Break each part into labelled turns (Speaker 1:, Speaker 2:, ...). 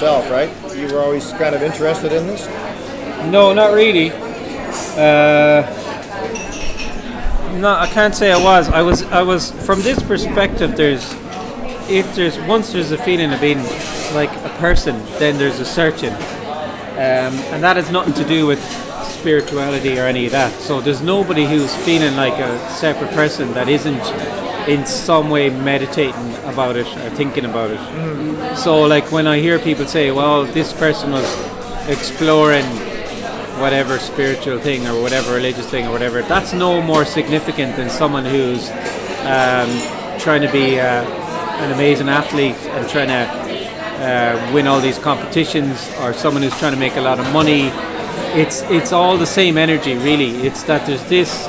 Speaker 1: yourself, right? You were always kind of interested in this?
Speaker 2: No, not really. No, I can't say I was. I was from this perspective. Once there's a feeling of being like a person, then there's a searching, and that has nothing to do with spirituality or any of that. So there's nobody who's feeling like a separate person that isn't in some way meditating about it or thinking about it. So like when I hear people say, well, this person was exploring whatever spiritual thing or whatever religious thing or whatever, that's no more significant than someone who's trying to be an amazing athlete and trying to win all these competitions, or someone who's trying to make a lot of money. It's all the same energy, really. It's that there's this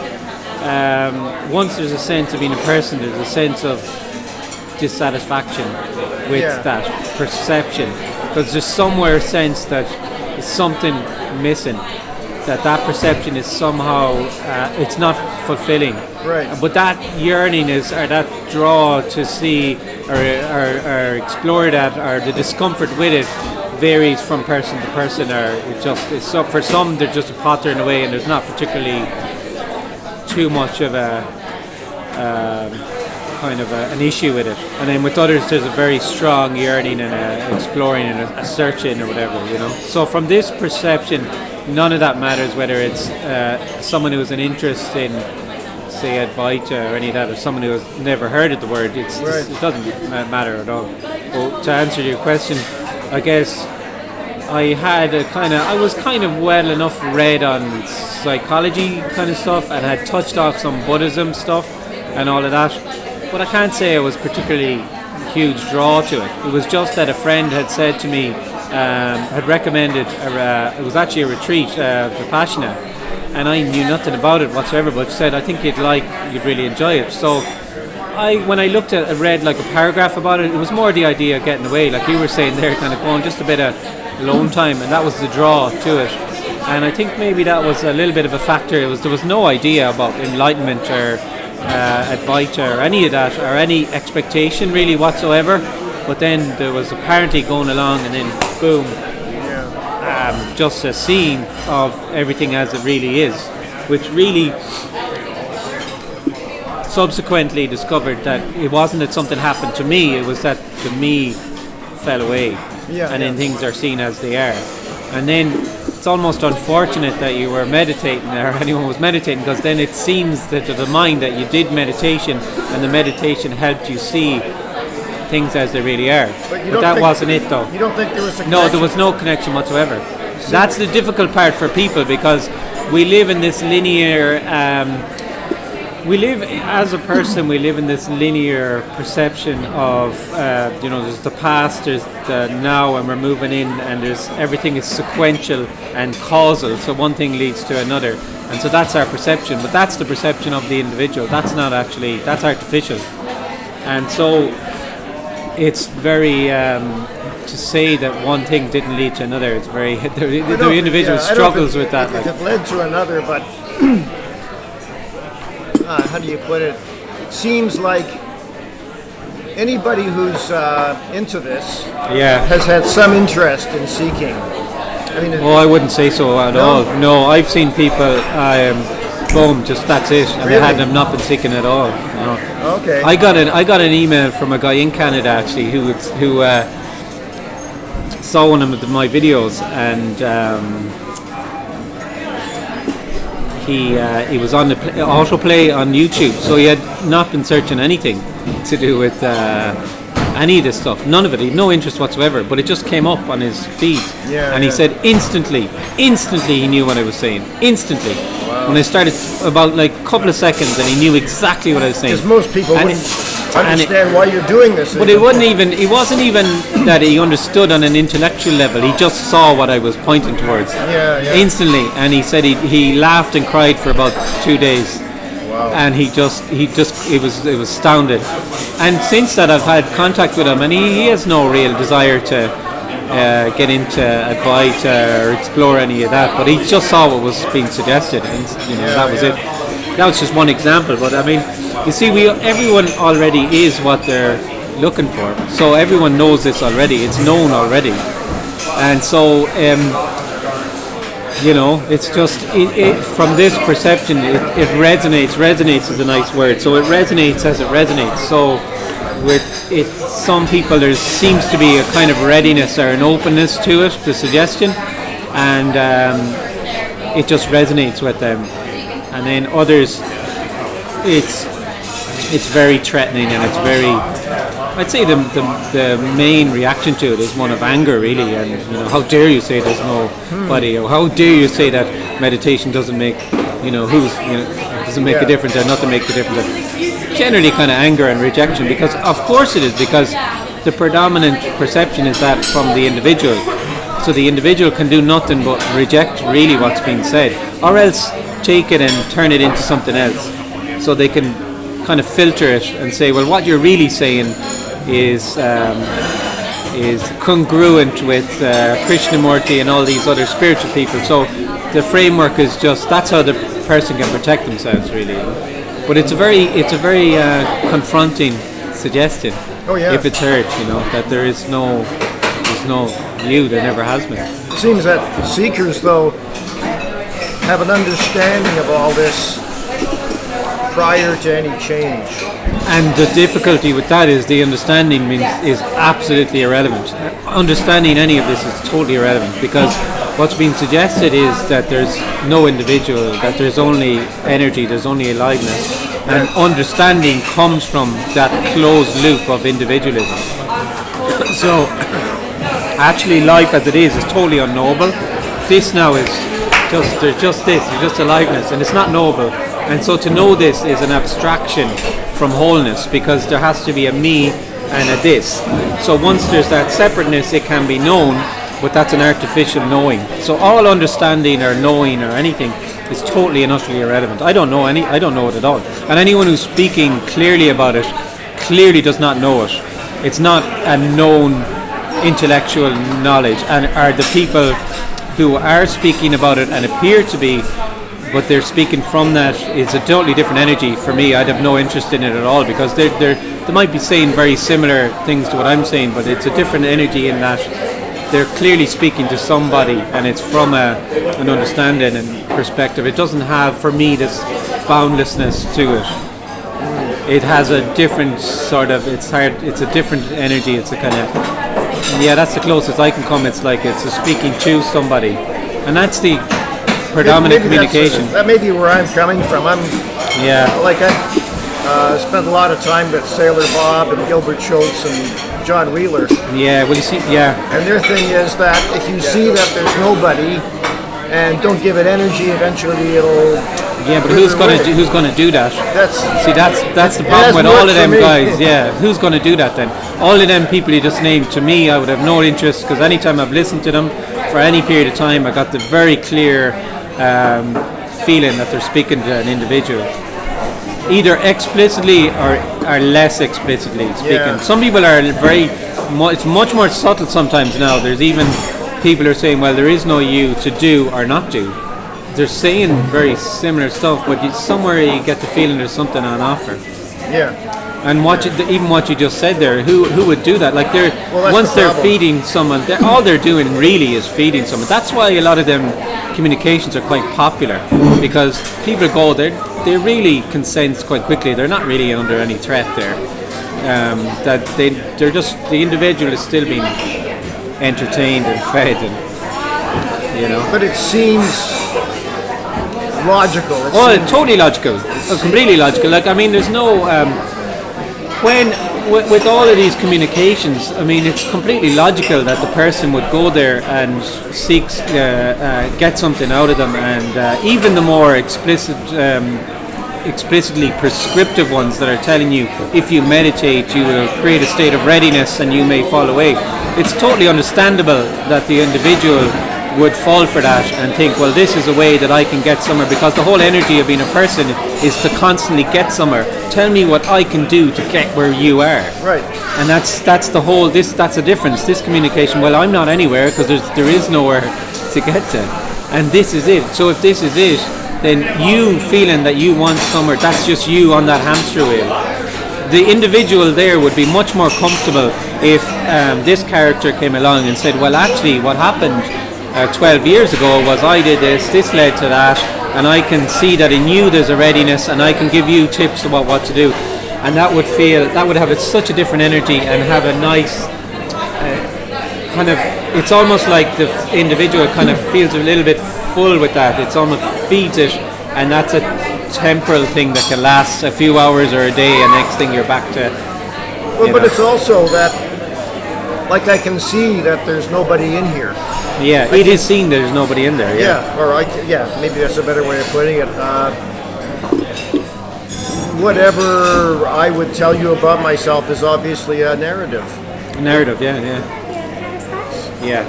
Speaker 2: once there's a sense of being a person, there's a sense of dissatisfaction with that perception, because there's somewhere a sense that there's something missing, that perception is somehow it's not fulfilling.
Speaker 1: Right.
Speaker 2: But that yearning is, or that draw to see or explore that, or the discomfort with it, varies from person to person, or so for some they're just a potter in a way, and there's not particularly too much of a kind of an issue with it. And then with others there's a very strong yearning and a exploring and a searching or whatever, you know. So from this perception, none of that matters, whether it's someone who has an interest in, say, Advaita or any of that, or someone who has never heard of the word. It doesn't matter at all. Well, to answer your question, I guess I was kind of well enough read on psychology kind of stuff, and had touched off some Buddhism stuff and all of that, but I can't say I was particularly huge draw to it. It was just that a friend had said to me, had recommended it was actually a retreat, Vipassana, and I knew nothing about it whatsoever, but she said, I think you'd really enjoy it. So when I read like a paragraph about it, it was more the idea of getting away, like you were saying there, kind of going just a bit of alone time, and that was the draw to it. And I think maybe that was a little bit of a factor. There was no idea about enlightenment or Advaita or any of that, or any expectation really whatsoever. But then there was apparently going along, and then boom, just a seeing of everything as it really is, which really subsequently discovered that it wasn't that something happened to me, it was that the me fell away, and then things are seen as they are. And then it's almost unfortunate that you were meditating, or anyone was meditating, because then it seems that to the mind that you did meditation, and the meditation helped you see things as they really are. But that wasn't it, though.
Speaker 1: You don't think there was a connection?
Speaker 2: No, there was no connection whatsoever. That's the difficult part for people, because we live in this linear as a person, we live in this linear perception of, there's the past, there's the now, and we're moving in, and everything is sequential and causal, so one thing leads to another. And so that's our perception, but that's the perception of the individual. That's not actually, that's artificial. And so it's very, to say that one thing didn't lead to another, it's very, the individual struggles with that.
Speaker 1: It led to another, but how do you put it? It seems like anybody who's into this has had some interest in seeking. I mean,
Speaker 2: I wouldn't say so at all. No, I've seen people, boom, just that's it, and they had not been seeking at all. No.
Speaker 1: Okay.
Speaker 2: I got an email from a guy in Canada actually who saw one of my videos, and he was on the autoplay on YouTube, so he had not been searching anything to do with any of this stuff, none of it. He had no interest whatsoever, but it just came up on his feed, and he said instantly he knew what I was saying, instantly.
Speaker 1: Wow.
Speaker 2: When I started, about like a couple of seconds, and he knew exactly what I was saying.
Speaker 1: Because most people wouldn't understand why you're doing this.
Speaker 2: But it wasn't even that he understood on an intellectual level. He just saw what I was pointing towards instantly, and he said he laughed and cried for about 2 days.
Speaker 1: Wow.
Speaker 2: And he was astounded. And since that, I've had contact with him, and he has no real desire to get into Advaita or explore any of that, but he just saw what was being suggested, and that was it. That was just one example, but I mean, you see, everyone already is what they're looking for, so everyone knows this already, it's known already. And so, it's just from this perception, it resonates. Resonates is a nice word. So it resonates as it resonates. So with it, some people there seems to be a kind of readiness or an openness to it, the suggestion, and it just resonates with them. And then others, it's very threatening, and it's very. I'd say the main reaction to it is one of anger, really, and how dare you say there's nobody, or how dare you say that meditation doesn't make doesn't make a difference, or nothing makes a difference. Generally, kind of anger and rejection, because of course it is, because the predominant perception is that from the individual. So the individual can do nothing but reject really what's being said, or else take it and turn it into something else. So they can kind of filter it and say, well, what you're really saying is congruent with Krishnamurti and all these other spiritual people. So the framework is just, that's how the person can protect themselves, really. But it's a very confronting suggestion.
Speaker 1: Oh, yeah.
Speaker 2: If it's heard, that there's no you, there never has been.
Speaker 1: It seems that seekers, though, have an understanding of all this prior to any change.
Speaker 2: And the difficulty with that is the understanding is absolutely irrelevant. Understanding any of this is totally irrelevant, because what's being suggested is that there's no individual, that there's only energy, there's only aliveness. And understanding comes from that closed loop of individualism. So actually life as it is totally unknowable. This now is there's just aliveness, and it's not noble. And so to know this is an abstraction from wholeness, because there has to be a me and a this. So once there's that separateness, it can be known, but that's an artificial knowing. So all understanding or knowing or anything is totally and utterly irrelevant. I don't know it at all. And anyone who's speaking clearly about it clearly does not know it. It's not a known intellectual knowledge, and are the people who are speaking about it and appear to be, but they're speaking from that, it's a totally different energy. For me, I'd have no interest in it at all, because they might be saying very similar things to what I'm saying, but it's a different energy in that they're clearly speaking to somebody, and it's from an understanding and perspective. It doesn't have, for me, this boundlessness to it. It has a different sort of, it's a different energy. It's a kind of, that's the closest I can come. It's like it's a speaking to somebody, and that's the predominant communication.
Speaker 1: That may be where I'm coming from. I spent a lot of time with Sailor Bob and Gilbert Schultz and John Wheeler.
Speaker 2: Yeah, well, you see,
Speaker 1: And their thing is that if you see that there's nobody and don't give it energy, eventually it'll.
Speaker 2: Yeah, but who's going to do that? That's the problem with all of them guys. Yeah, who's going to do that then? All of them people you just named, to me, I would have no interest, because anytime I've listened to them for any period of time, I got the very clear feeling that they're speaking to an individual, either explicitly or less explicitly speaking. Yeah. Some people are it's much more subtle sometimes now. There's even people who are saying, well, there is no you to do or not do. They're saying very similar stuff, but somewhere you get the feeling there's something on offer.
Speaker 1: Yeah.
Speaker 2: And what you just said there, who would do that? Like they're feeding someone, all they're doing really is feeding someone. That's why a lot of them communications are quite popular, because people go there, they really can sense quite quickly they're not really under any threat there. That they're just, the individual is still being entertained and fed, and
Speaker 1: But it seems logical.
Speaker 2: Totally logical, completely logical. Like, I mean, there's no with all of these communications, I mean, it's completely logical that the person would go there and seek get something out of them, and even the more explicitly prescriptive ones that are telling you if you meditate you will create a state of readiness and you may fall away. It's totally understandable that the individual would fall for that and think, well, this is a way that I can get somewhere, because the whole energy of being a person is to constantly get somewhere. Tell me what I can do to get where you are.
Speaker 1: Right.
Speaker 2: And that's the whole, that's a difference. This communication, well, I'm not anywhere because there is nowhere to get to. And this is it. So if this is it, then you feeling that you want somewhere, that's just you on that hamster wheel. the individual there would be much more comfortable if this character came along and said, well, actually, what happened 12 years ago was I did this led to that, and I can see that in you there's a readiness, and I can give you tips about what to do. And that would have such a different energy and have a nice kind of, it's almost like the individual kind of feels a little bit full with that. It's almost feeds it, and that's a temporal thing that can last a few hours or a day, and next thing you're back to.
Speaker 1: Well, but it's also that, like, I can see that there's nobody in here.
Speaker 2: Yeah, it is seen there's nobody in there.
Speaker 1: Yeah, maybe that's a better way of putting it. Whatever I would tell you about myself is obviously a narrative.
Speaker 2: A narrative, yeah. Yeah,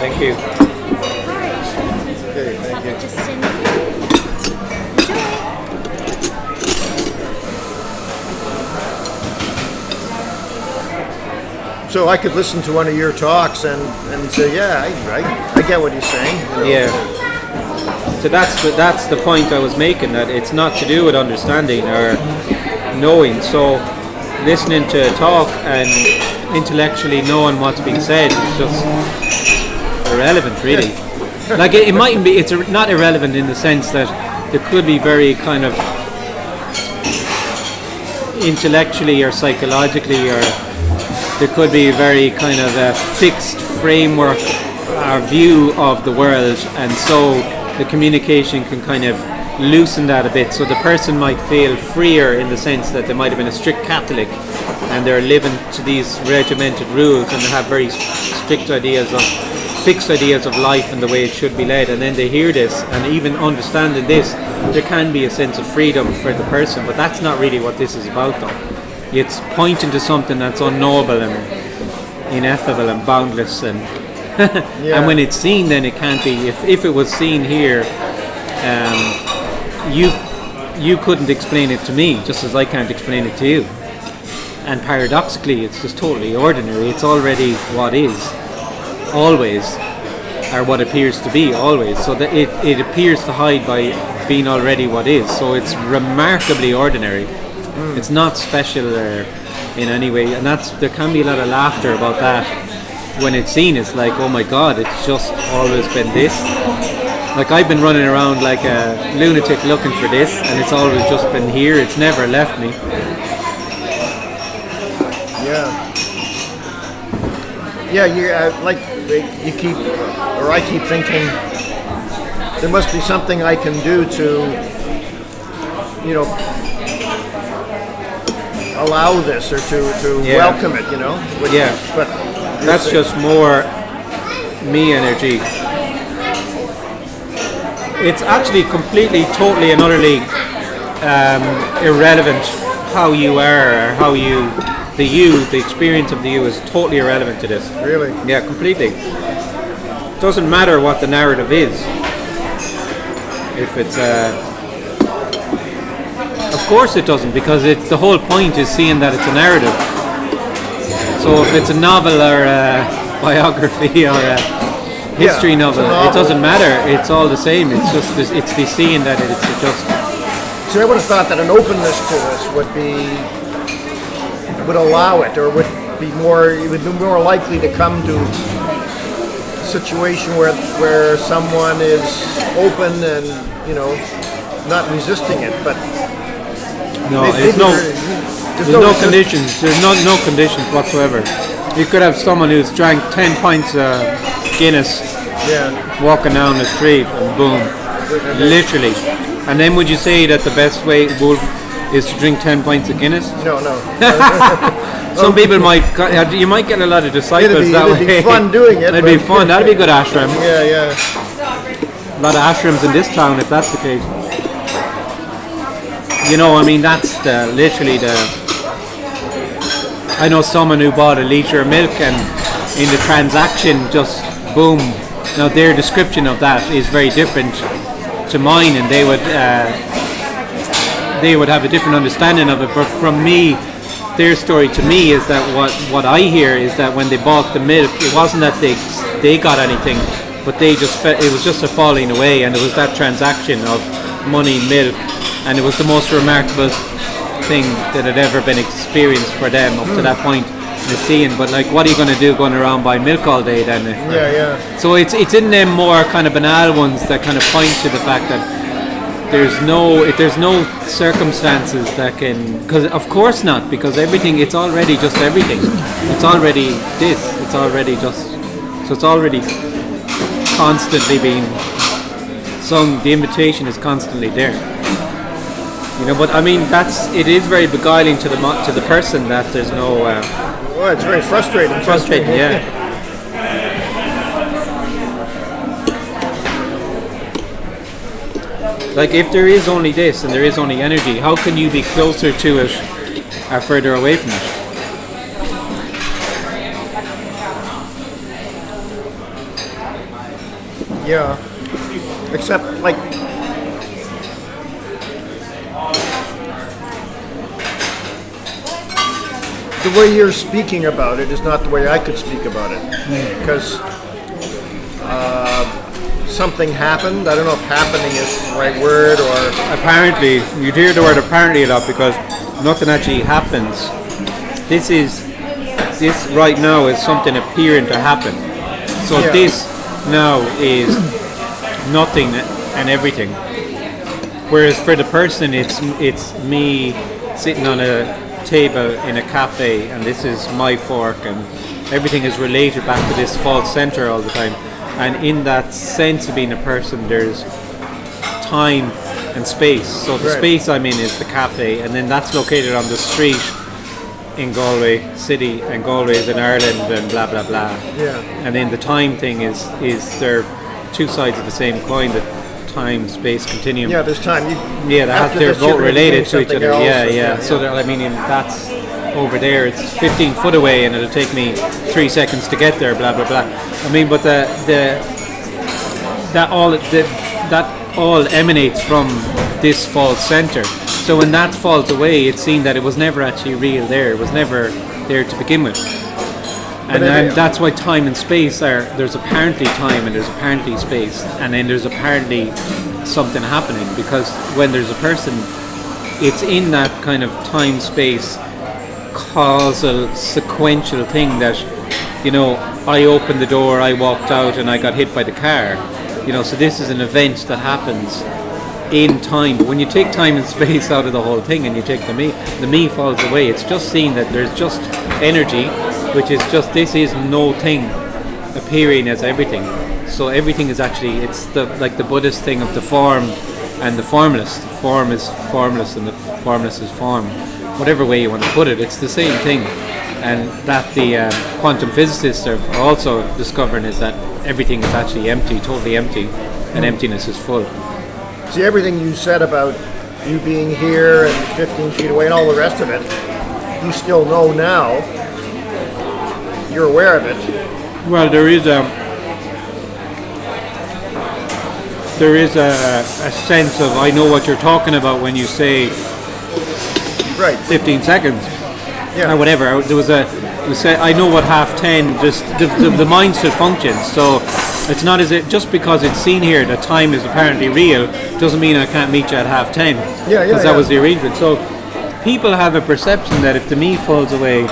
Speaker 2: thank you.
Speaker 1: Okay, thank you. So I could listen to one of your talks and say, yeah, I get what he's saying. You know?
Speaker 2: Yeah. So that's the point I was making, that it's not to do with understanding or knowing. So listening to a talk and intellectually knowing what's being said is just irrelevant, really. Like it mightn't be. It's not irrelevant in the sense that there could be very kind of intellectually or psychologically, or there could be a very kind of a fixed framework or view of the world, and so the communication can kind of loosen that a bit. So the person might feel freer in the sense that they might have been a strict Catholic and they're living to these regimented rules, and they have very fixed ideas of life and the way it should be led, and then they hear this, and even understanding this, there can be a sense of freedom for the person. But that's not really what this is about, though. It's pointing to something that's unknowable and ineffable and boundless, and and when it's seen, then it can't be. If it was seen here, you couldn't explain it to me, just as I can't explain it to you. And paradoxically, it's just totally ordinary. It's already what is, always, or what appears to be always. So that it appears to hide by being already what is. So it's remarkably ordinary. It's not special in any way, and there can be a lot of laughter about that when it's seen. It's like, oh my God, it's just always been this. Like I've been running around like a lunatic looking for this, and it's always just been here. It's never left me.
Speaker 1: I keep thinking there must be something I can do to, allow this or to welcome it,
Speaker 2: But that's just more me energy. It's actually completely, totally and utterly irrelevant how you are, or how the experience of the you is totally irrelevant to this.
Speaker 1: Really?
Speaker 2: Yeah, completely. It doesn't matter what the narrative is. If it's of course it doesn't, because the whole point is seeing that it's a narrative. So if it's a novel or a biography or a history novel, it doesn't matter. It's all the same. It's just it's the seeing that it's just.
Speaker 1: So I would have thought that an openness to this would allow it, or would be more likely to come to a situation where someone is open and not resisting it, but.
Speaker 2: No, there's no conditions. There's no conditions whatsoever. You could have someone who's drank 10 pints of Guinness, walking down the street, and boom, literally. And then would you say that the best way is to drink 10 pints of Guinness?
Speaker 1: No.
Speaker 2: Some people you might get a lot of disciples that way.
Speaker 1: It'd be fun doing it.
Speaker 2: It'd be fun. That'd be a good ashram.
Speaker 1: Yeah.
Speaker 2: A lot of ashrams in this town, if that's the case. That's literally I know someone who bought a litre of milk, and in the transaction, just boom. Now their description of that is very different to mine, and they would have a different understanding of it. But from me, their story to me is that what I hear is that when they bought the milk, it wasn't that they got anything, but it was just a falling away, and it was that transaction of money, milk. And it was the most remarkable thing that had ever been experienced for them up to that point in the scene. But like, what are you going to do going around buying milk all day then? So it's in them more kind of banal ones that kind of point to the fact that there's no circumstances that can, because of course not, because everything, it's already just everything. It's already this. It's already just, so it's already constantly being sung. The invitation is constantly there. You know, but I mean, it is very beguiling to the person that there's no.
Speaker 1: Well, it's very frustrating.
Speaker 2: Frustrating, yeah. Like, if there is only this and there is only energy, how can you be closer to it or further away from it?
Speaker 1: Yeah. Except, like, the way you're speaking about it is not the way I could speak about it. Because something happened. I don't know if happening is the right word or...
Speaker 2: Apparently, you hear the word apparently a lot because nothing actually happens. This right now is something appearing to happen. So this now is nothing and everything. Whereas for the person, it's me sitting on a table in a cafe, and this is my fork, and everything is related back to this false center all the time. And in that sense of being a person, there's time and space. So the space I'm in is the cafe, and then that's located on the street in Galway City, and Galway is in Ireland, and blah blah blah.
Speaker 1: Yeah.
Speaker 2: And then the time thing is they're two sides of the same coin, the time space continuum.
Speaker 1: Yeah, there's time.
Speaker 2: They're both related to each other.
Speaker 1: Yeah.
Speaker 2: So I mean, that's over there. It's 15 foot away, and it'll take me 3 seconds to get there. Blah blah blah. I mean, but that all emanates from this false center. So when that falls away, it's seen that it was never actually real there. It was never there to begin with. And then that's why time and space there's apparently time and there's apparently space, and then there's apparently something happening, because when there's a person, it's in that kind of time space causal sequential thing that, you know, I opened the door, I walked out, and I got hit by the car. You know, so this is an event that happens in time. But when you take time and space out of the whole thing and you take the me falls away. It's just seen that there's just energy, which is just, this is no thing appearing as everything. So everything is actually, it's like the Buddhist thing of the form and the formless. The form is formless and the formless is form. Whatever way you want to put it, it's the same thing. And that the quantum physicists are also discovering is that everything is actually empty, totally empty, and emptiness is full.
Speaker 1: See, everything you said about you being here and 15 feet away and all the rest of it, you still know now. You're aware of it.
Speaker 2: Well, there is a sense of, I know what you're talking about when you say 15 seconds.
Speaker 1: Yeah.
Speaker 2: Or whatever. I know what 10:30, just the mind still functions. So it's not as if just because it's seen here that time is apparently real doesn't mean I can't meet you at 10:30. Because that was the arrangement. So people have a perception that if the me falls away,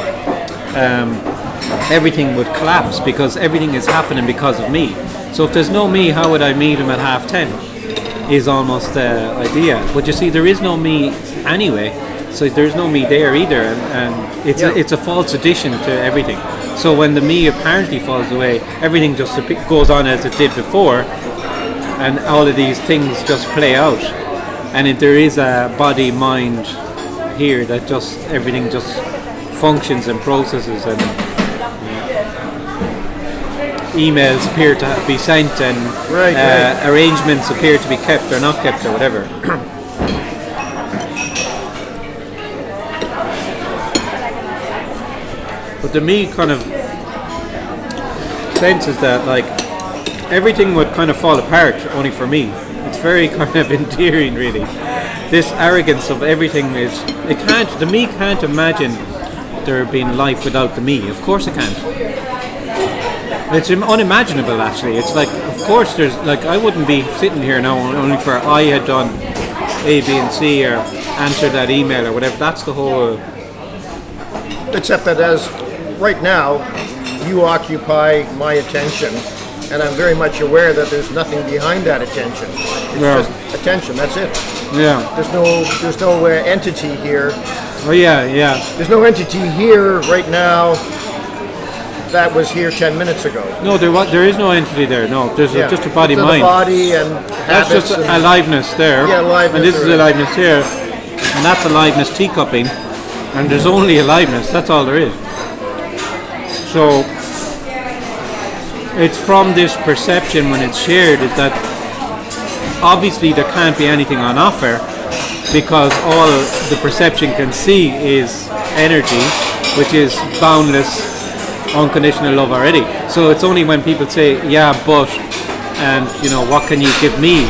Speaker 2: everything would collapse because everything is happening because of me. So if there's no me, how would I meet him at 10:30? Is almost the idea. But you see, there is no me anyway. So there's no me there either, and it's a false addition to everything. So when the me apparently falls away, everything just goes on as it did before, and all of these things just play out. And there is a body, mind here that just, everything just functions and processes, and emails appear to be sent, and arrangements appear to be kept or not kept or whatever. But the me kind of senses that, like, everything would kind of fall apart only for me. It's very kind of endearing, really. This arrogance of everything is, the me can't imagine there being life without the me. Of course it can't. It's unimaginable, actually. It's like, of course there's, like, I wouldn't be sitting here now only for I had done A, B and C, or answer that email or whatever. That's the whole.
Speaker 1: Except that as right now, you occupy my attention, and I'm very much aware that there's nothing behind that attention. It's just attention. That's it.
Speaker 2: Yeah.
Speaker 1: There's no entity here.
Speaker 2: Oh yeah, yeah.
Speaker 1: There's no entity here right now that was here 10 minutes ago.
Speaker 2: No, there is no entity there. No, there's just a body mind.
Speaker 1: Body and
Speaker 2: that's just aliveness there.
Speaker 1: Yeah, aliveness.
Speaker 2: And this is aliveness here, and that's aliveness teacupping, and there's only aliveness. That's all there is. So it's from this perception when it's shared is that obviously there can't be anything on offer because all the perception can see is energy, which is boundless, unconditional love already. So it's only when people say, yeah, but, and what can you give me,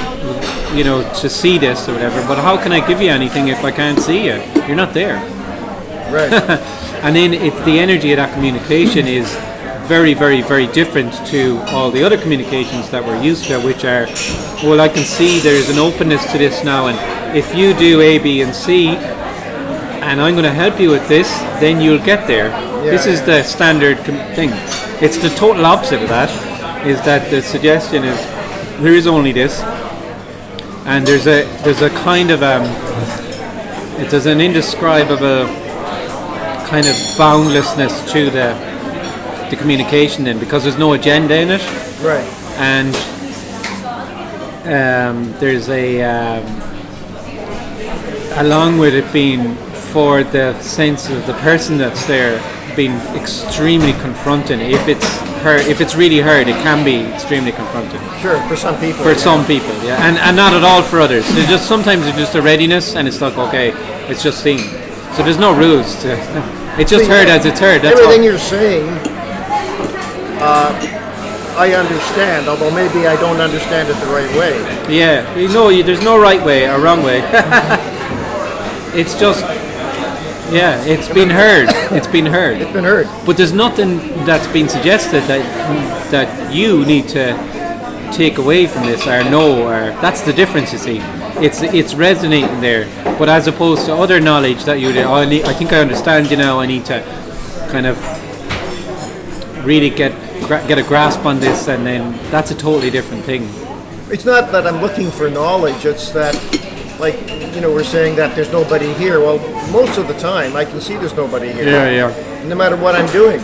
Speaker 2: to see this or whatever, but how can I give you anything if I can't see you? You're not there.
Speaker 1: Right.
Speaker 2: And then the energy of that communication is very, very, very different to all the other communications that we're used to, which are, well, I can see there's an openness to this now, and if you do A, B, and C, and I'm going to help you with this, then you'll get there. This is the standard thing. It's the total opposite of that, is that the suggestion is, there is only this, and there's a kind of, there's an indescribable kind of boundlessness to the communication then, because there's no agenda in it.
Speaker 1: Right.
Speaker 2: And there's along with it being for the sense of the person that's there being extremely confronting. If it's really heard, it can be extremely confronting.
Speaker 1: Sure, for some people.
Speaker 2: For some people, yeah, and not at all for others. There's just sometimes it's just a readiness, and it's like, okay, it's just seen. So there's no rules to. It's just heard as it's heard. That's
Speaker 1: everything
Speaker 2: all.
Speaker 1: You're saying, I understand, although maybe I don't understand it the right way.
Speaker 2: Yeah, there's no right way or wrong way. It's just, it's been heard. It's been heard.
Speaker 1: It's been heard.
Speaker 2: But there's nothing that's been suggested that you need to take away from this or know, or that's the difference. You see, it's resonating there. But as opposed to other knowledge that I think I understand you now. I need to kind of really get a grasp on this, and then that's a totally different thing.
Speaker 1: It's not that I'm looking for knowledge, it's that, like, we're saying that there's nobody here. Well, most of the time I can see there's nobody here.
Speaker 2: Yeah.
Speaker 1: No matter what I'm doing.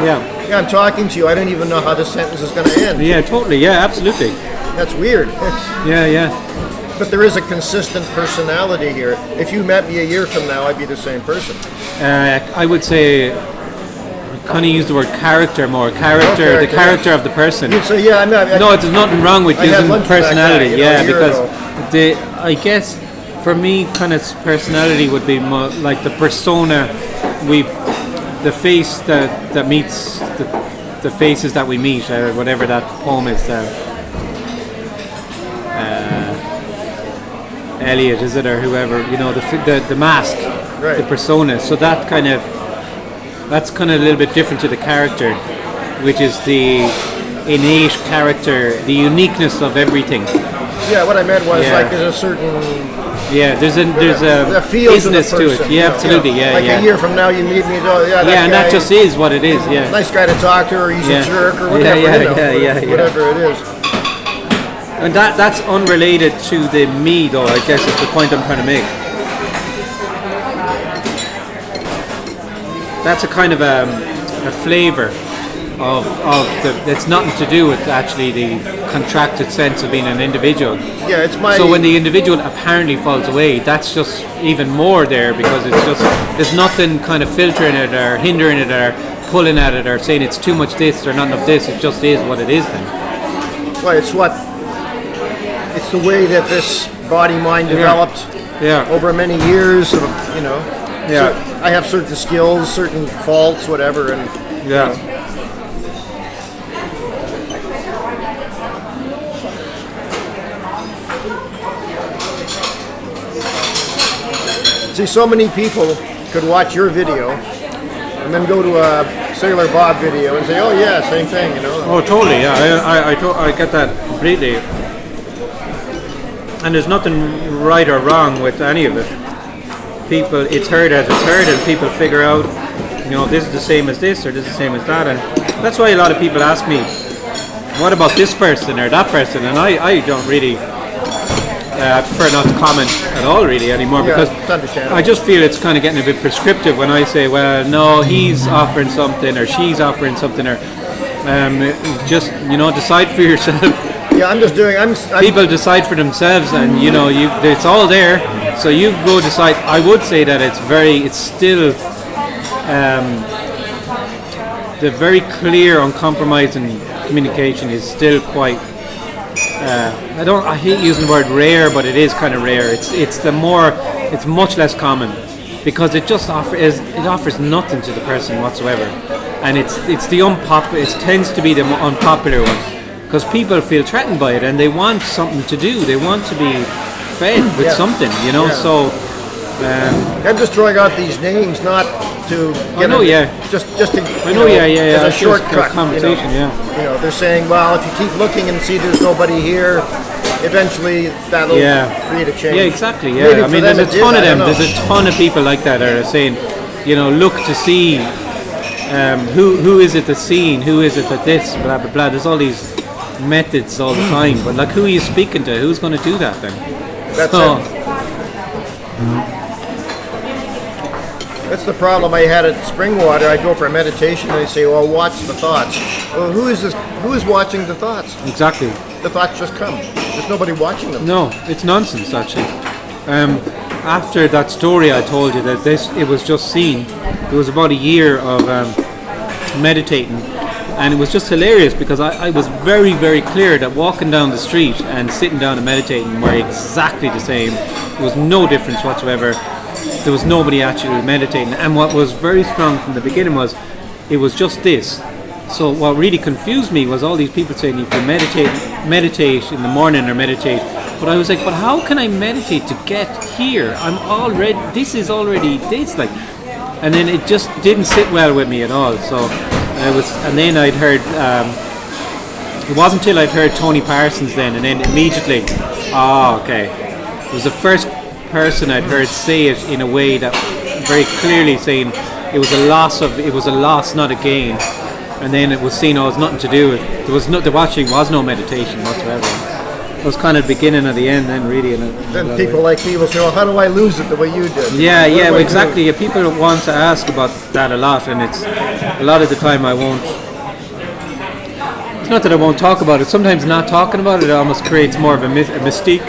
Speaker 2: Yeah,
Speaker 1: I'm talking to you, I don't even know how this sentence is going to end.
Speaker 2: Yeah, totally, yeah, absolutely.
Speaker 1: That's weird.
Speaker 2: Yeah.
Speaker 1: But there is a consistent personality here. If you met me a year from now, I'd be the same person.
Speaker 2: I would say, kind of use the word character more. The character of the person.
Speaker 1: You'd say, yeah,
Speaker 2: no, there's nothing wrong with using personality. Because
Speaker 1: ago.
Speaker 2: I guess for me, kind of personality would be more like the persona, the face that meets the faces that we meet, or whatever that poem is. Eliot, is it, or whoever? The mask,
Speaker 1: right.
Speaker 2: The persona. So that's kind of a little bit different to the character, which is the innate character, the uniqueness of everything.
Speaker 1: Yeah, what I meant was like there's a certain
Speaker 2: there's a business to it. Yeah, absolutely. Yeah,
Speaker 1: like a year from now you meet me.
Speaker 2: And that just is what it is. Yeah,
Speaker 1: nice guy to talk to, or he's a jerk, or whatever. Whatever it is.
Speaker 2: And that's unrelated to the me, though. I guess is the point I'm trying to make. That's a kind of a flavour of it's nothing to do with actually the contracted sense of being an individual.
Speaker 1: Yeah, it's my.
Speaker 2: So when the individual apparently falls away, that's just even more there, because there's nothing kind of filtering it or hindering it or pulling at it or saying it's too much this or not enough this. It just is what it is then.
Speaker 1: Well, it's the way that this body-mind developed over many years. So I have certain skills, certain faults, whatever, and See, so many people could watch your video and then go to a Sailor Bob video and say, "Oh yeah, same thing,"
Speaker 2: Oh, totally. Yeah, I get that completely. And there's nothing right or wrong with any of it. People, it's heard as it's heard, and people figure out, this is the same as this or this is the same as that, and that's why a lot of people ask me, what about this person or that person? And I don't really prefer not to comment at all really anymore, because I just feel it's kind of getting a bit prescriptive when I say, well, no, he's offering something or she's offering something, or just decide for yourself.
Speaker 1: Yeah, I'm just doing.
Speaker 2: People decide for themselves, and it's all there. So you go decide. I would say that it's still the very clear, uncompromising communication is still quite. I hate using the word rare, but it is kind of rare. It's much less common, because it just offers nothing to the person whatsoever, and it tends to be the unpopular one, because people feel threatened by it and they want something to do. They want to be fed with something,
Speaker 1: Yeah.
Speaker 2: So
Speaker 1: I'm just throwing out these names, not to get just to as a shortcut
Speaker 2: conversation.
Speaker 1: They're saying, well, if you keep looking and see there's nobody here, eventually that'll create a change.
Speaker 2: Yeah, exactly. Yeah,
Speaker 1: Maybe
Speaker 2: I mean, there's a ton of them. There's a ton of people like that are saying, look to see who is it that's seen, who is it that this, blah blah blah. There's all these methods all the time, but like, who are you speaking to? Who's going to do that then?
Speaker 1: That's it. That's the problem I had at Springwater. I go for a meditation and they say, well, watch the thoughts. Well, who is this? Who is watching the thoughts?
Speaker 2: Exactly.
Speaker 1: The thoughts just come. There's nobody watching them.
Speaker 2: No, it's nonsense actually. After that story I told you that it was just seen, it was about a year of meditating, and it was just hilarious, because I was very, very clear that walking down the street and sitting down and meditating were exactly the same. There was no difference whatsoever. There was nobody actually meditating, and what was very strong from the beginning was it was just this. So what really confused me was all these people saying you can meditate in the morning or meditate, but I was like, but how can I meditate to get here? This is already this, like, and then it just didn't sit well with me at all. So and then I'd heard it wasn't until I'd heard Tony Parsons then, and then immediately, okay, it was the first person I'd heard say it in a way that very clearly saying it was a loss, not a gain. And then it was seen it was nothing to do with there actually was no meditation whatsoever. It was kind of the beginning of the end then, really.
Speaker 1: Then people like me will say, well, how do I lose it the way you did?
Speaker 2: Yeah, well, exactly. Yeah, people want to ask about that a lot, and it's a lot of the time I won't. It's not that I won't talk about it. Sometimes not talking about it almost creates more of a mystique.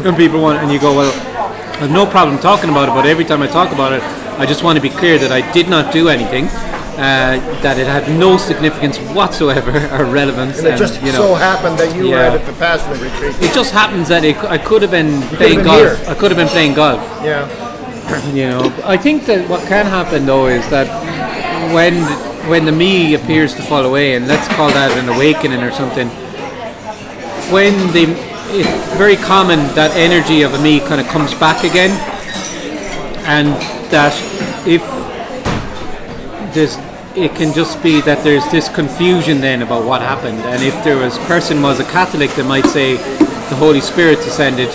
Speaker 2: And people want, and you go, well, I have no problem talking about it, but every time I talk about it, I just want to be clear that I did not do anything. That it had no significance whatsoever or relevance.
Speaker 1: And it just so happened that you were at the Passionate Retreat.
Speaker 2: It just happens that I could have been playing golf.
Speaker 1: Here.
Speaker 2: I could have been playing golf.
Speaker 1: Yeah.
Speaker 2: I think that what can happen though is that when the me appears to fall away, and let's call that an awakening or something, it's very common that energy of a me kind of comes back again, and that it can just be that there's this confusion then about what happened. And if person was a Catholic, they might say the Holy Spirit descended,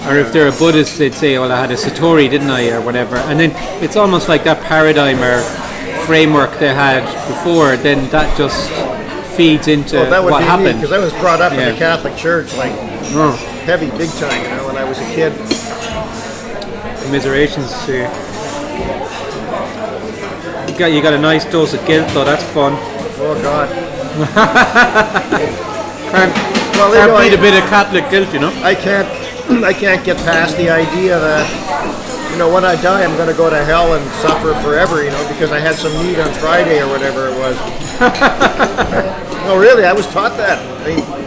Speaker 2: or if they're a Buddhist, they'd say, well, I had a satori, didn't I, or whatever. And then it's almost like that paradigm or framework they had before, then that just feeds into what happened.
Speaker 1: Because I was brought up in the Catholic Church, like heavy, big time, when I was a kid.
Speaker 2: Commiserations to you. You got a nice dose of guilt though, that's fun.
Speaker 1: Oh God.
Speaker 2: Can't beat a bit of Catholic guilt,
Speaker 1: I can't get past the idea that, when I die I'm going to go to hell and suffer forever, because I had some meat on Friday or whatever it was. No, really, I was taught that.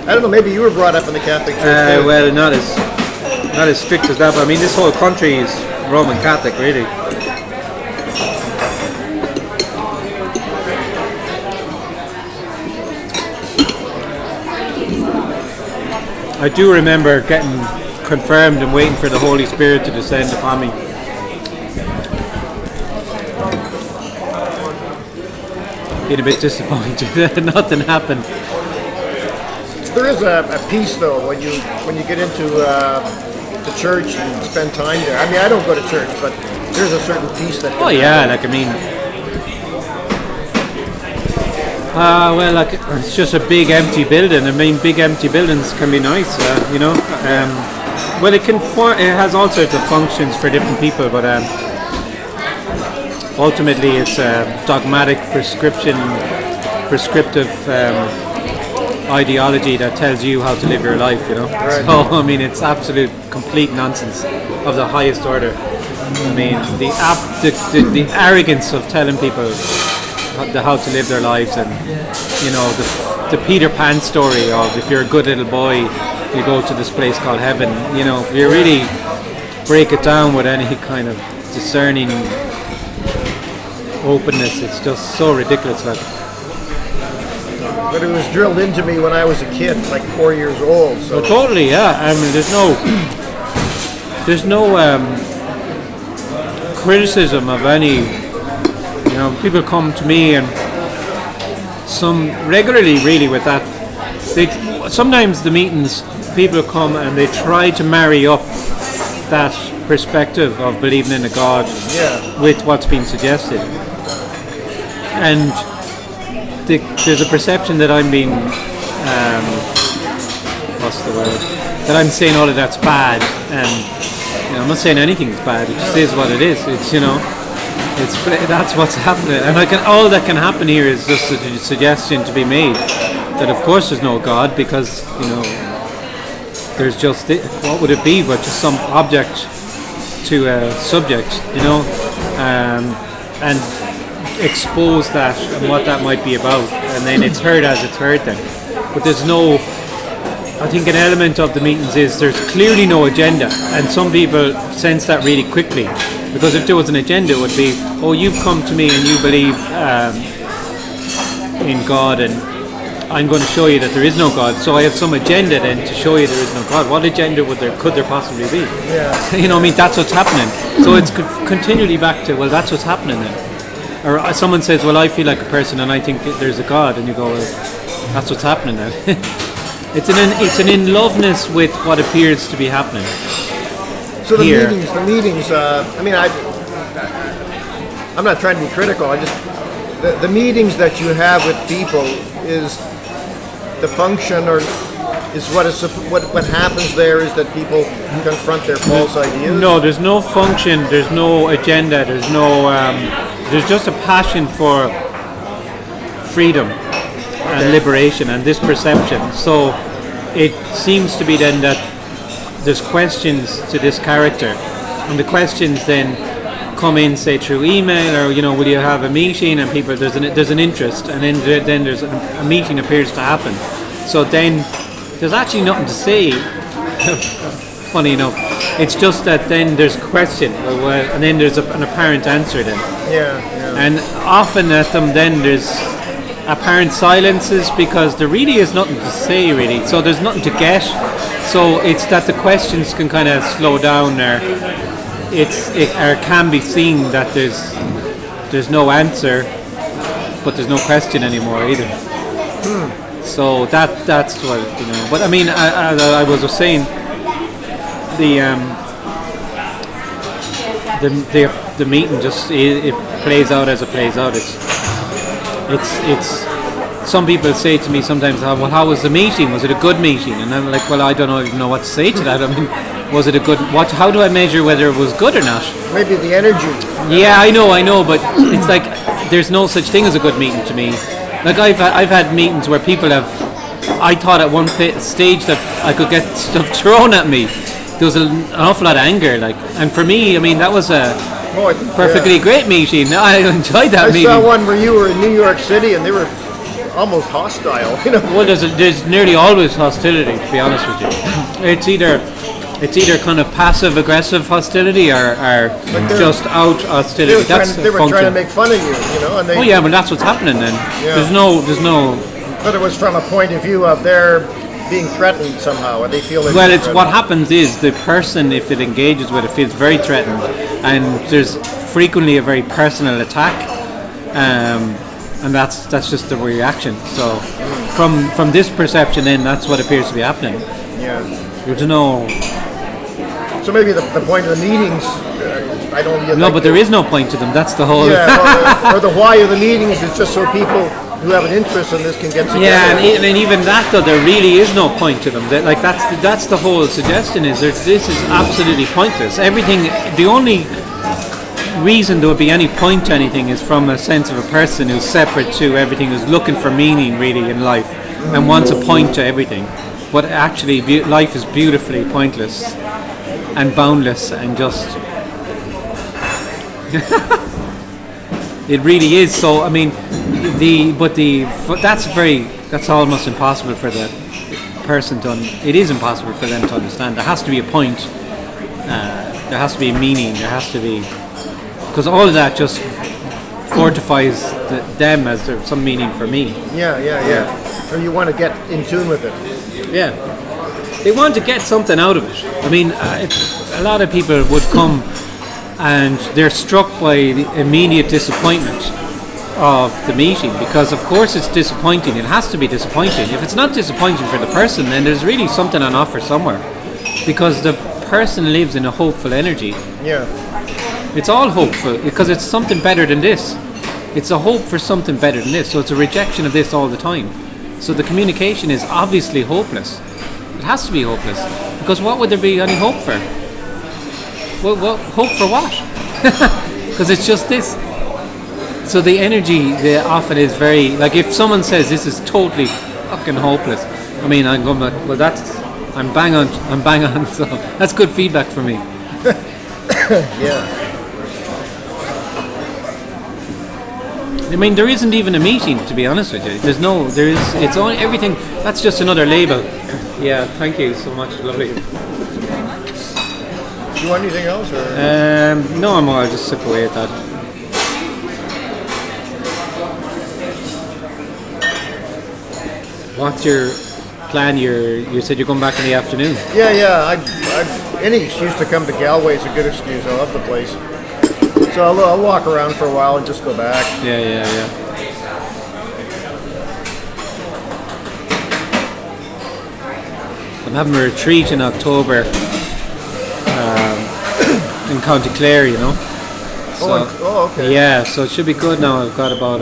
Speaker 1: I don't know, maybe you were brought up in the Catholic Church too.
Speaker 2: Well, not as strict as that, but I mean, this whole country is Roman Catholic, really. I do remember getting confirmed and waiting for the Holy Spirit to descend upon me. Being a bit disappointed that nothing happened.
Speaker 1: There is a piece though when you get into to church and spend time there. I mean, I don't go to church, but there's a certain peace that.
Speaker 2: Oh yeah, like I mean, well, like it's just a big empty building. I mean, big empty buildings can be nice, you know. Well, it has all sorts of functions for different people, but ultimately it's a dogmatic prescriptive ideology that tells you how to live your life, you know. Right. So I mean, it's absolute complete nonsense of the highest order. I mean, the arrogance of telling people how to live their lives, and you know, the Peter Pan story of if you're a good little boy, you go to this place called heaven. You know, if you really break it down with any kind of discerning openness, it's just so ridiculous. Like,
Speaker 1: but it was drilled into me when I was a kid, like 4 years old. So
Speaker 2: totally, yeah. I mean, there's no criticism of any. You know, people come to me and some regularly, really, with that. Sometimes the meetings, people come and they try to marry up that perspective of believing in a God with what's been suggested, and there's a perception that I'm being, what's the word? That I'm saying all of that's bad, and you know, I'm not saying anything's bad. It just is what it is. It's, you know, that's what's happening, and all that can happen here is just a suggestion to be made that of course there's no God, because you know there's just what would it be but just some object to a subject, you know, and expose that and what that might be about, and then it's heard as it's heard then. But there's no, I think an element of the meetings is there's clearly no agenda, and some people sense that really quickly, because if there was an agenda it would be, oh, you've come to me and you believe in God, and I'm going to show you that there is no God, so I have some agenda then to show you there is no God. What agenda could there possibly be?
Speaker 1: Yeah.
Speaker 2: You know, I mean, that's what's happening. So it's continually back to, well, that's what's happening then. Or someone says, well, I feel like a person and I think there's a God, and you go, well, that's what's happening then. It's an in loveness with what appears to be happening.
Speaker 1: So the meetings. I mean, I'm not trying to be critical. I just the meetings that you have with people is the function, or is what happens there is that people confront their false ideas.
Speaker 2: No, there's no function. There's no agenda. There's no. There's just a passion for freedom and liberation and this perception. So it seems to be then that there's questions to this character, and the questions then come in, say, through email, or you know, will you have a meeting, and people there's an interest, and then there's a meeting appears to happen. So then there's actually nothing to say. Funny enough, it's just that then there's a question, and then there's an apparent answer then.
Speaker 1: Yeah.
Speaker 2: And often at them then there's apparent silences, because there really is nothing to say really. So there's nothing to get. So it's that the questions can kind of slow down, or it can be seen that there's no answer, but there's no question anymore either. So that's what, you know. But I mean, I was saying, the meeting just it plays out as it plays out. It's some people say to me sometimes, well, how was the meeting? Was it a good meeting? And I'm like, well, I don't even know what to say to that. I mean, was it a good? How do I measure whether it was good or not?
Speaker 1: Maybe the energy.
Speaker 2: Yeah, I know, but it's like there's no such thing as a good meeting to me. Like I've had meetings where people have. I thought at one stage that I could get stuff thrown at me. There was an awful lot of anger, like, and for me, I mean, that was a perfectly great meeting. I enjoyed that meeting.
Speaker 1: I saw one where you were in New York City and they were almost hostile. You know.
Speaker 2: Well, there's nearly always hostility, to be honest with you. It's either kind of passive aggressive hostility or just out hostility.
Speaker 1: They were trying to make fun of you, you know. And
Speaker 2: yeah, but that's what's happening then. Yeah. There's no.
Speaker 1: But it was from a point of view of their being threatened somehow, and they feel.
Speaker 2: Well, it's what happens is the person, if it engages with it, feels very threatened, and there's frequently a very personal attack, and that's just the reaction. So, from this perception, then that's what appears to be happening.
Speaker 1: Yeah.
Speaker 2: There's no.
Speaker 1: So maybe the point of the meetings, I don't get.
Speaker 2: No, but there is no point to them. That's the whole.
Speaker 1: Yeah, or the why of the meetings is just so people who have an interest in this can get together.
Speaker 2: Yeah, and even that though, there really is no point to them. Like that's the whole suggestion is this is absolutely pointless. Everything, the only reason there would be any point to anything is from a sense of a person who's separate to everything, who's looking for meaning really in life and wants a point to everything. But actually, life is beautifully pointless and boundless and just. It really is. So I mean, that's almost impossible for the person to. It is impossible for them to understand. There has to be a point. There has to be meaning. There has to be, because all of that just fortifies them as there's some meaning for me.
Speaker 1: Yeah. Or you want to get in tune with it.
Speaker 2: Yeah. They want to get something out of it. I mean, a lot of people would come and they're struck by the immediate disappointment of the meeting, because of course it's disappointing. It has to be disappointing. If it's not disappointing for the person, then there's really something on offer somewhere, because the person lives in a hopeful energy.
Speaker 1: Yeah.
Speaker 2: It's all hopeful because it's something better than this. It's a hope for something better than this. So it's a rejection of this all the time. So the communication is obviously hopeless. It has to be hopeless, because what would there be any hope for? Well, hope for what? Because it's just this. So the energy often is very, like if someone says this is totally fucking hopeless, I mean, I'm going, well, I'm bang on. So that's good feedback for me.
Speaker 1: Yeah.
Speaker 2: I mean, there isn't even a meeting, to be honest with you. It's only everything. That's just another label. Yeah, thank you so much. Lovely.
Speaker 1: Do you want anything else? Or?
Speaker 2: No, I'll just sip away at that. What's your plan? You said you're going back in the afternoon.
Speaker 1: Yeah. Any excuse to come to Galway is a good excuse. I love the place. So I'll walk around for a while and just go back.
Speaker 2: Yeah. I'm having a retreat in October in County Clare, you know. So,
Speaker 1: okay.
Speaker 2: Yeah, so it should be good now. I've got about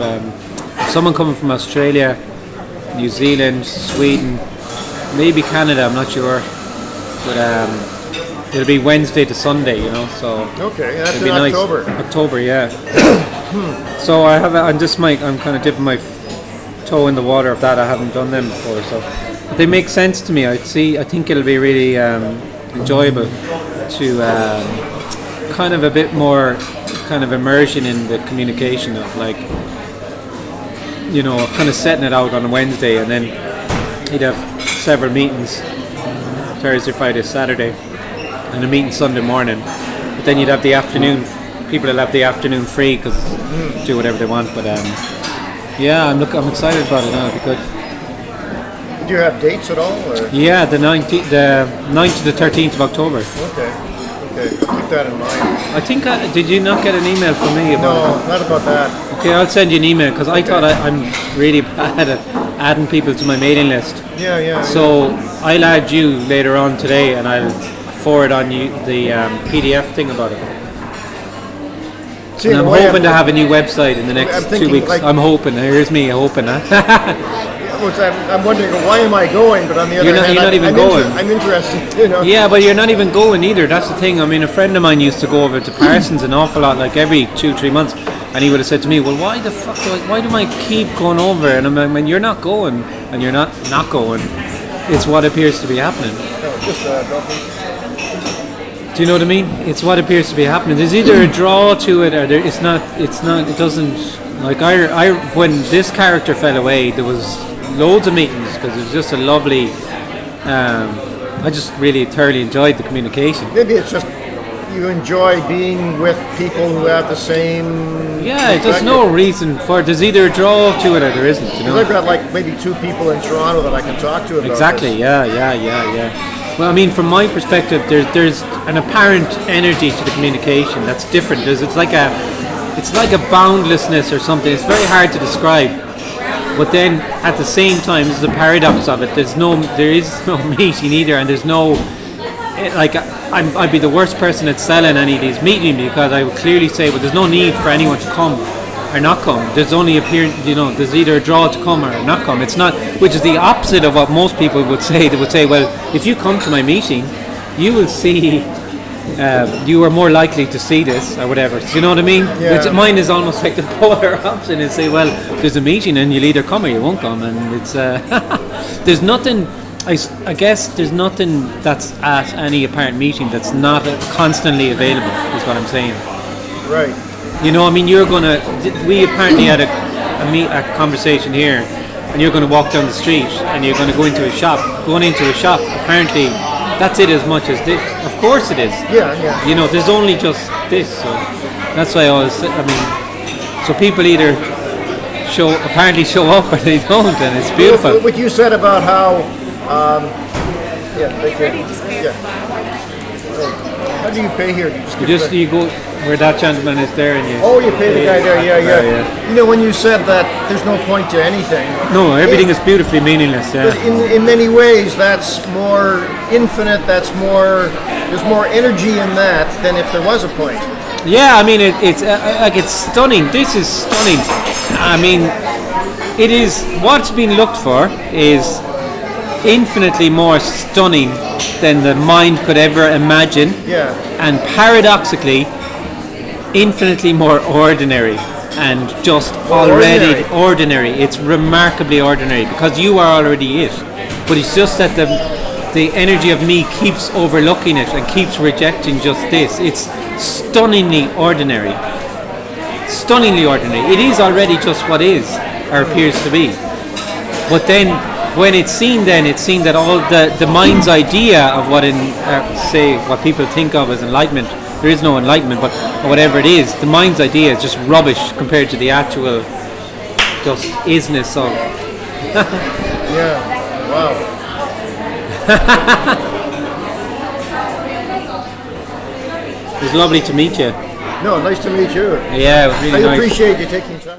Speaker 2: someone coming from Australia, New Zealand, Sweden, maybe Canada, I'm not sure. But it'll be Wednesday to Sunday, you know, so
Speaker 1: okay, that's
Speaker 2: it'll be
Speaker 1: in
Speaker 2: nice.
Speaker 1: October.
Speaker 2: October, yeah. So I'm kind of dipping my toe in the water of that. I haven't done them before, so they make sense to me. I think it'll be really enjoyable to kind of a bit more kind of immersion in the communication of, like, you know, kind of setting it out on a Wednesday, and then you'd have several meetings, Thursday, Friday, Saturday, and a meeting Sunday morning. But then you'd have the afternoon. People will have the afternoon free because do whatever they want. But yeah, I'm excited about it now. It'll be good.
Speaker 1: Do you have dates at all? Or?
Speaker 2: Yeah, the 9th to the 13th of October.
Speaker 1: Okay. Keep that in mind.
Speaker 2: I think did you not get an email from me about it?
Speaker 1: No, not about that.
Speaker 2: Okay, I'll send you an email because I thought I'm really bad at adding people to my mailing list.
Speaker 1: Yeah.
Speaker 2: So I'll add you later on today, and I'll forward on you the PDF thing about it.
Speaker 1: See,
Speaker 2: and I'm hoping to have a new website in the next 2 weeks.
Speaker 1: Like,
Speaker 2: I'm hoping. Here's me hoping. Huh?
Speaker 1: I'm wondering, why am I going? But on the other hand,
Speaker 2: you're not even going.
Speaker 1: I'm interested, you know.
Speaker 2: Yeah, but you're not even going either. That's the thing. I mean, a friend of mine used to go over to Parsons an awful lot, like every 2-3 months, and he would have said to me, "Well, why the fuck? Why do I keep going over?" And I'm like, "Man, you're not going, and you're not going. It's what appears to be happening." Do you know what I mean? It's what appears to be happening. There's either a draw to it, or it's not. It doesn't. Like I when this character fell away, there was loads of meetings because it was just a lovely. I just really thoroughly enjoyed the communication.
Speaker 1: Maybe it's just you enjoy being with people who have the same.
Speaker 2: Yeah, there's no reason for it. There's either a draw to it or there isn't. You know?
Speaker 1: I've got like maybe 2 people in Toronto that I can talk to about
Speaker 2: exactly.
Speaker 1: this.
Speaker 2: Yeah. Well, I mean, from my perspective, there's an apparent energy to the communication that's different. It's like a boundlessness or something. It's very hard to describe. But then, at the same time, this is the paradox of it. There is no meeting either, and there's no I'd be the worst person at selling any of these meetings, because I would clearly say, well, there's no need for anyone to come or not come. There's only there's either a draw to come or not come. It's not, which is the opposite of what most people would say. They would say, well, if you come to my meeting, you will see, you are more likely to see this or whatever. Do you know what I mean?
Speaker 1: Yeah.
Speaker 2: Which mine is almost like the polar opposite, and say, well, there's a meeting and you'll either come or you won't come, and it's there's nothing. I guess there's nothing that's at any apparent meeting that's not constantly available, is what I'm saying.
Speaker 1: Right.
Speaker 2: You know, I mean, we apparently had a conversation here, and you're going to walk down the street and you're going to go into a shop. Going into a shop, apparently, that's it as much as this. Of course it is.
Speaker 1: Yeah.
Speaker 2: You know, there's only just this. So that's why so people either apparently show up or they don't, and it's beautiful.
Speaker 1: What you said about how, thank you. Yeah. How do you pay here?
Speaker 2: You go where that gentleman is there, and
Speaker 1: you pay the guy there. Yeah. You know, when you said that there's no point to anything.
Speaker 2: No, everything is beautifully meaningless. Yeah.
Speaker 1: But in many ways, that's more infinite. There's more energy in that than if there was a point.
Speaker 2: Yeah, I mean, it's stunning. This is stunning. I mean, it is, what's been looked for is infinitely more stunning than the mind could ever imagine.
Speaker 1: Yeah.
Speaker 2: And paradoxically, infinitely more ordinary, and just already ordinary. It's remarkably ordinary, because you are already it. But it's just that the energy of me keeps overlooking it and keeps rejecting just this. It's stunningly ordinary. Stunningly ordinary. It is already just what is, or appears to be. But then, when it's seen that all the mind's idea of what what people think of as enlightenment, there is no enlightenment, but whatever it is, the mind's idea is just rubbish compared to the actual just isness of.
Speaker 1: Yeah. Wow.
Speaker 2: It was lovely to meet you.
Speaker 1: No, nice to meet you.
Speaker 2: Yeah, it was really nice.
Speaker 1: I appreciate you taking time.